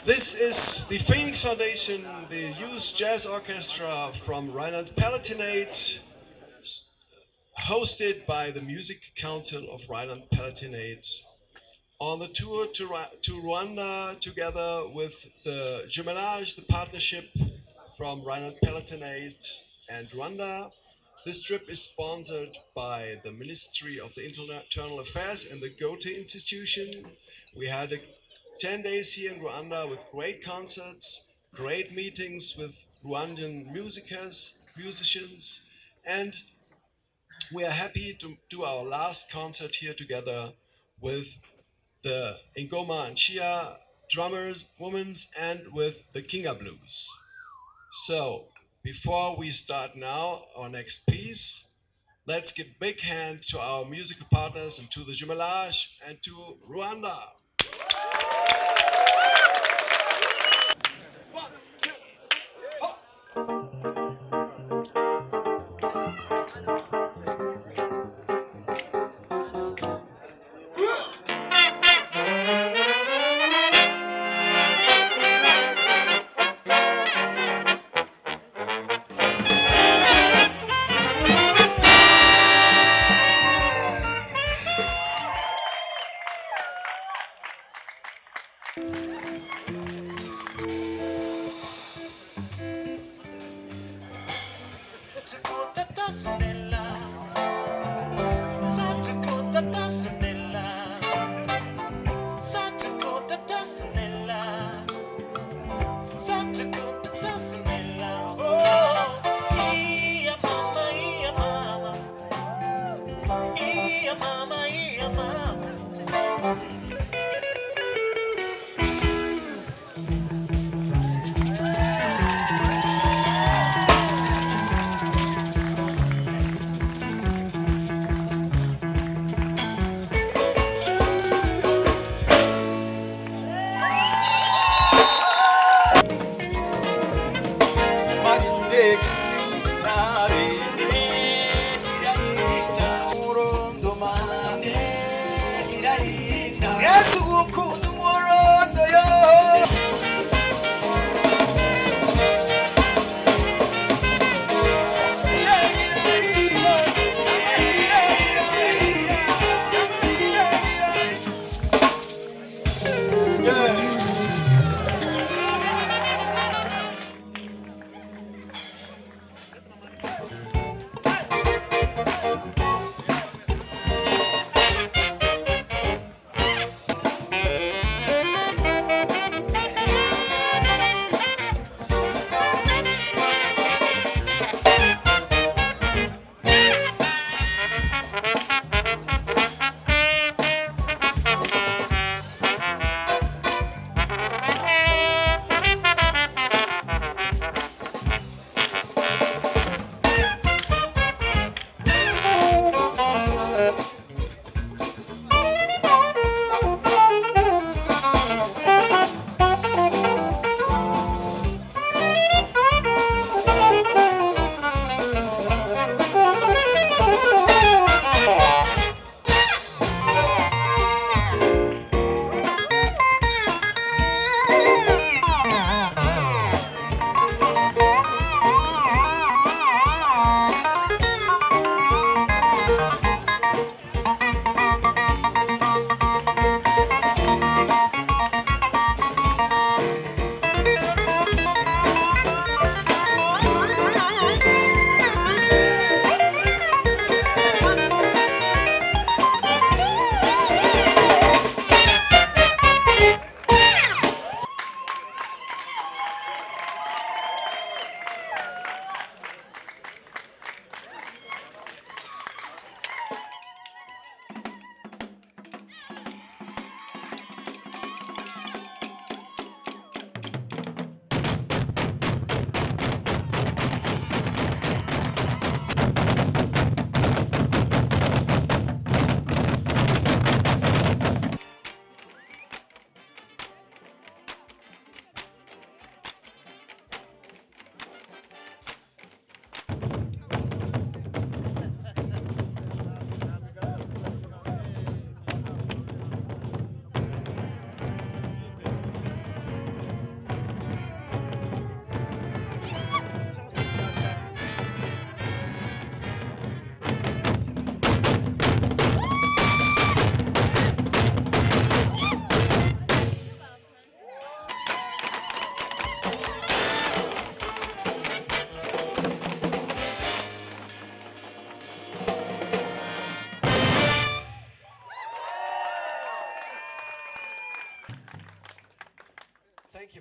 This is the Phoenix Foundation, the youth jazz orchestra from Rheinland Palatinate, hosted by the Music Council of Rheinland Palatinate, on the tour to Rwanda together with the Jumelage, the partnership from Rheinland Palatinate and Rwanda. This trip is sponsored by the Ministry of the Internal Affairs and the Goethe Institution. We had 10 days here in Rwanda with great concerts, great meetings with Rwandan musicians, and we are happy to do our last concert here together with the Ingoma Nshya drummers, women, and with the Kinga blues. So, before we start now our next piece, let's give a big hand to our musical partners and to the Jumelage and to Rwanda.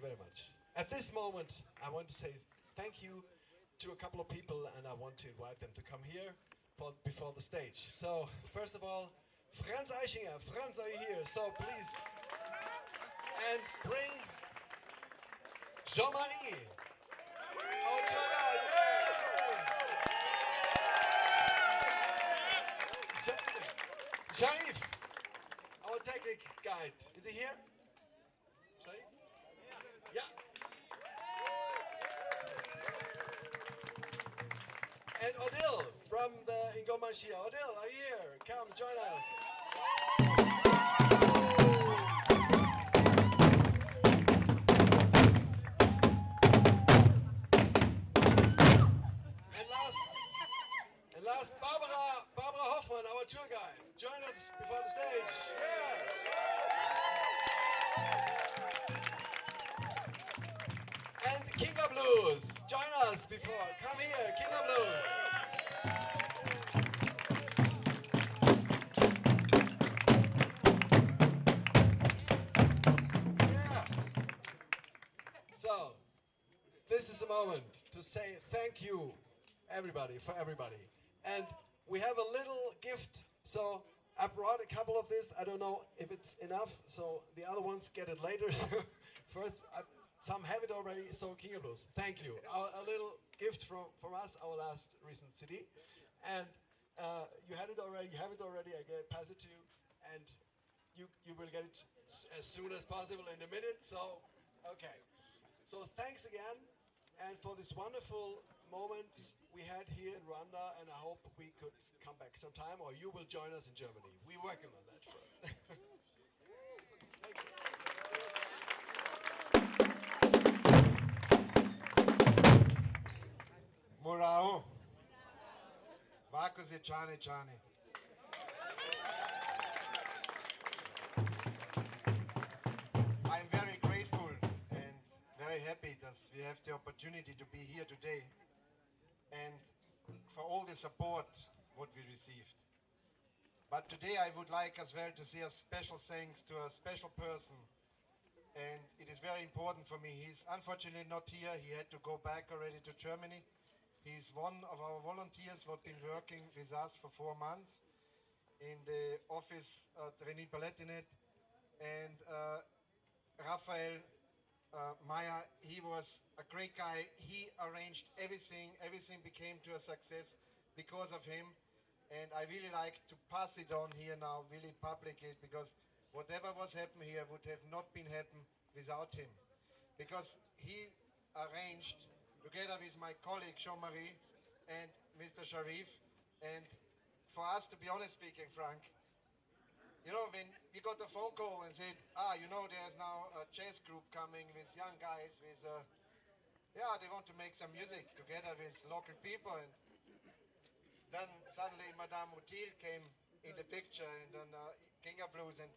very much. At this moment, I want to say thank you to a couple of people, and I want to invite them to come here before the stage. So, first of all, Franz Eichinger. Franz, are you here? So, please. And bring Jean-Marie. Our tour guide. Sharif, our technic guide. Is he here? Sharif? Yeah. And Odile from the Ingoma Nshya. Odile, are you here? Come, join us. And last, Barbara Hoffmann, our tour guide. Join us before the stage. Yeah. And Kinga Blues. Join us before. Come here, Kinga Blues. Yeah. So, this is a moment to say thank you, everybody, for everybody. And we have a little gift, so I brought a couple of this. I don't know if it's enough, so the other ones get it later. First, some have it already, so Kinga Blues, thank you. A little gift from us, our last recent CD. And you had it already, you have it already, I pass it to you, and you will get it as soon as possible in a minute, so, okay. So thanks again, and for this wonderful moment we had here in Rwanda, and I hope we could come back sometime, or you will join us in Germany. We're working on that. Thank you. Murao. Vakuze chane chane. I'm very grateful and very happy that we have the opportunity to be here today, and for all the support what we received. But today I would like as well to say a special thanks to a special person, and it is very important for me. He's unfortunately not here. He had to go back already to Germany. He's one of our volunteers who have been working with us for 4 months in the office at Renani Palatinate, and Raphael Maya, he was a great guy. He arranged everything. Everything became to a success because of him. And I really like to pass it on here now, really publicly, because whatever was happening here would have not been happened without him. Because he arranged, together with my colleague Jean-Marie and Mr. Sharif, and for us, to be honest speaking, Frank, you know, when we got a phone call and said, you know, there's now a jazz group coming with young guys with, yeah, they want to make some music together with local people. And then suddenly Madame Odile came in the picture, and then Kinga Blues. And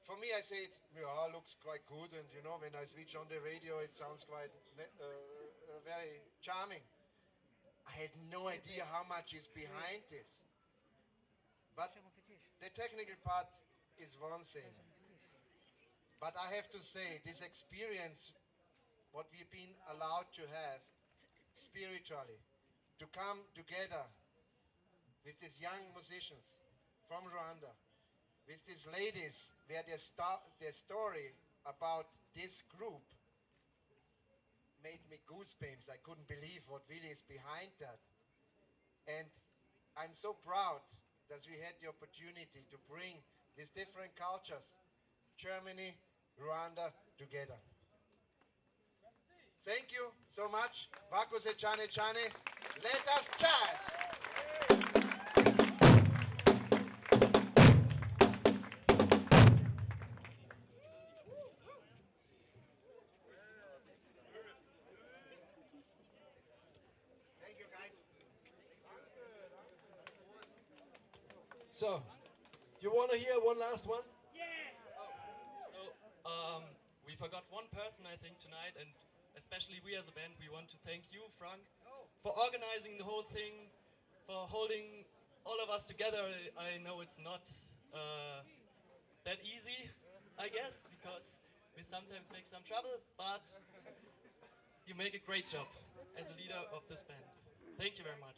for me, I said, yeah, looks quite good. And, you know, when I switch on the radio, it sounds quite very charming. I had no idea how much is behind this. But the technical part is one thing. But I have to say, this experience, what we've been allowed to have spiritually, to come together with these young musicians from Rwanda, with these ladies, where their story about this group made me goosebumps. I couldn't believe what really is behind that. And I'm so proud that we had the opportunity to bring these different cultures, Germany, Rwanda, together. Thank you so much. Vakuze chane chane. Let us jazz. Thank you, guys. So, you want to hear one last one? We forgot one person, I think, tonight, and especially we as a band, we want to thank you, Frank, for organizing the whole thing, for holding all of us together. I know it's not that easy, I guess, because We sometimes make some trouble, but you make a great job as a leader of this band. Thank you very much.